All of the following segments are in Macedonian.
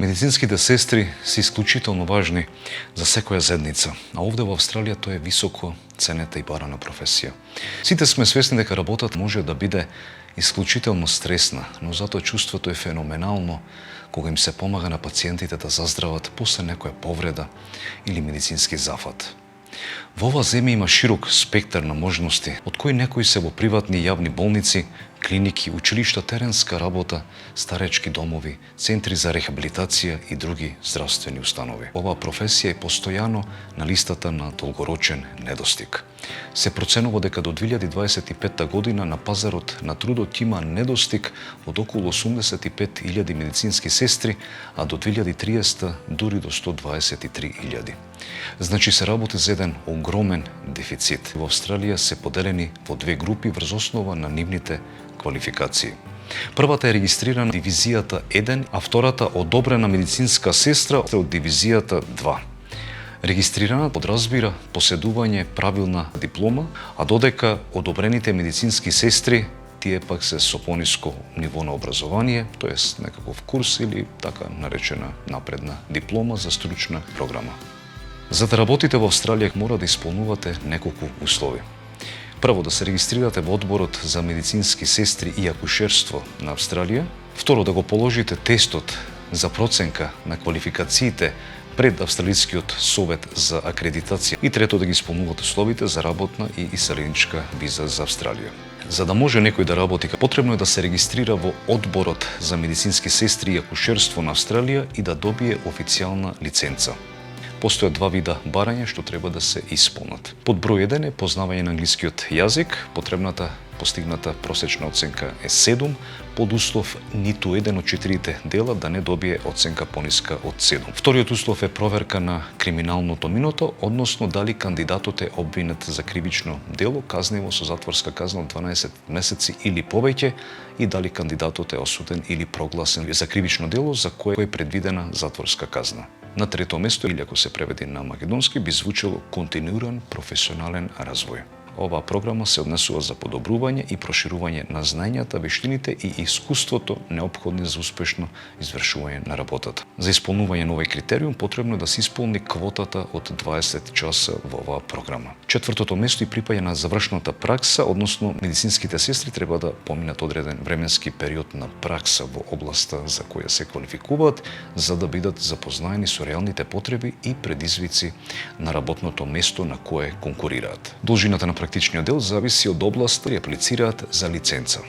Медицинските сестри се исклучително важни за секоја заедница, а овде во Австралија тоа е високо ценета и барана професија. Сите сме свесни дека работата може да биде исклучително стресна, но затоа чувството е феноменално кога им се помага на пациентите да заздрават после некоја повреда или медицински зафат. Во оваа земја има широк спектар на можности, од кои некои се во приватни и јавни болници, клиники, училишта, теренска работа, старечки домови, центри за рехабилитација и други здравствени установи. Оваа професија е постојано на листата на долгорочен недостиг. Се проценува дека до 2025 година на пазарот на трудот има недостиг од околу 85.000 медицински сестри, а до 2030 дури до 123.000. Значи се работи за еден огромен дефицит. Во Австралија се поделени во две групи врз основа на нивните квалификации. Првата е регистрирана дивизијата 1, а втората одобрена медицинска сестра од дивизијата 2. Регистрирана подразбира поседување правилна диплома, а додека одобрените медицински сестри тие пак се со пониско ниво на образование, тоест некаков курс или така наречена напредна диплома за стручна програма. За да работите во Австралија мора да исполнувате неколку услови. Прво, да се регистрирате во одборот за медицински сестри и акушерство на Австралија. Второ, да го положите тестот за проценка на квалификациите пред Австралискиот совет за акредитација. И трето, да ги исполнувате условите за работна и иселеничка виза за Австралија. За да може некој да работи, потребно е да се регистрира во одборот за медицински сестри и акушерство на Австралија и да добие официјална лиценца. Постојат два вида барања што треба да се исполнат. Под број 1 е познавање на англискиот јазик, потребната постигната просечна оценка е 7, под услов ниту еден од 4 дела да не добие оценка пониска од 7. Вториот услов е проверка на криминалното миното, односно дали кандидатот е обвинет за кривично дело, казнево со затворска казна од 12 месеци или повеќе, и дали кандидатот е осуден или прогласен за кривично дело за кое е предвидена затворска казна. На трето место, или ако се преведи на македонски, би звучело континуиран професионален развој. Оваа програма се однесува за подобрување и проширување на знаењата, вештините и искуството неопходни за успешно извршување на работата. За исполнување на овој критериум потребно е да се исполни квотата од 20 часа во оваа програма. Четвртото место и припаѓа на завршната пракса, односно медицинските сестри треба да поминат одреден временски период на пракса во областа за која се квалификуваат, за да бидат запознаени со реалните потреби и предизвици на работното место на кое конкурираат. Должината на практичниот дел зависи од областа и аплицираат за лиценца.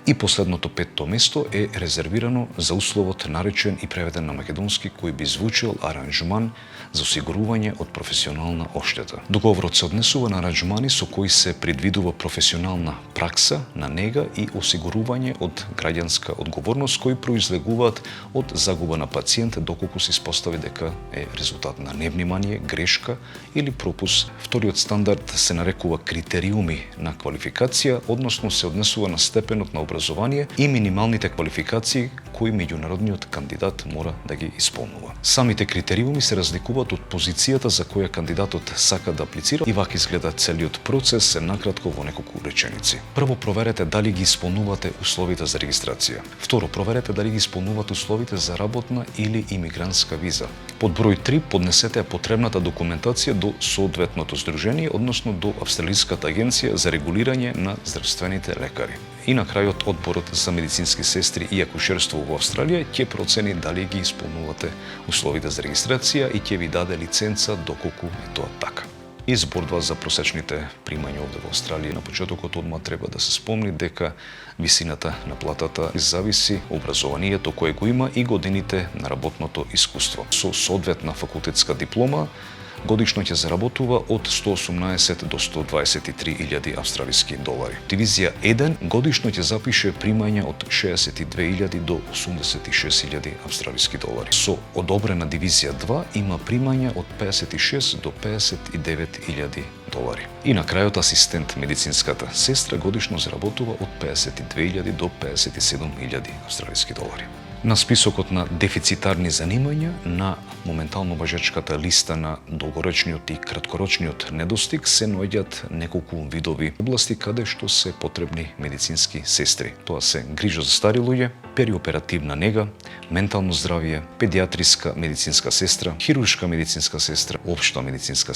И последното петто место е резервирано за условот наречен и преведен на македонски кој би звучел аранжман за осигурување од професионална оштета. Договорот се однесува на аранжмани со кои се предвидува професионална пракса на нега и осигурување од граѓанска одговорност кои произлегуваат од загуба на пациент доколку се испостави дека е резултат на невнимание, грешка или пропуск. Вториот стандард се нарекува критериуми на квалификација, односно се однесува на степенот на образование и минималните квалификации кои меѓународниот кандидат мора да ги исполнува. Самите критериуми се разликуваат од позицијата за која кандидатот сака да аплицира и вака изгледа целиот процес накратко во неколку реченици. Прво, проверете дали ги исполнувате условите за регистрација. Второ, проверете дали ги исполнувате условите за работна или имигрантска виза. Под број 3, поднесете потребната документација до соодветното здружение, односно до Австралиската агенција за регулирање на здравствените лекари. И на крајот, одборот за медицински сестри и акушерство во Австралија ќе процени дали ги исполнувате условите за регистрација и ќе ви даде лиценца доколку е тоа така. Избор 2 за просечните примања овде во Австралија. На почетокот одма треба да се спомни дека висината на платата зависи образованието кое го има и годините на работното искуство. Со соодветна факултетска диплома годишно ќе заработува од 118 до 123.000 австралиски долари. Дивизија 1 годишно ќе запише примања од 62.000 до 86.000 австралиски долари. Со одобрена дивизија 2 има примања од 56 до 59.000 долари. И на крајот асистент медицинската сестра годишно заработува од 52.000 до 57.000 австралиски долари. На списокот на дефицитарни занимања на моментално важечката листа на долгорочниот и краткорочниот недостиг се наоѓаат неколку видови области каде што се потребни медицински сестри. Тоа се грижа за стари луѓе, периоперативна нега, ментално здравје, педиатриска медицинска сестра, хируршка медицинска сестра, општа медицинска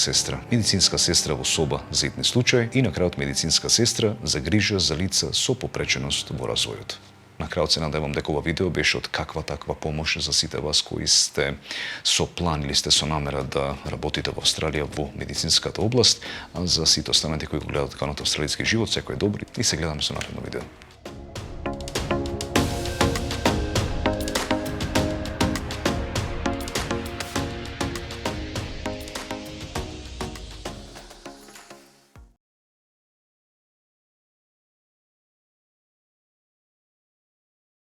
сестра во соба за итни случаи и на крајот медицинска сестра за грижа за лица со попреченост во развојот. На крајот се надевам дека ова видео беше од каква таква помош за сите вас кои сте со план или сте со намера да работите во Австралија во медицинската област, а за сите останати кои го гледат каналот Австралијски живот, секој добри и се гледаме со наредно видео.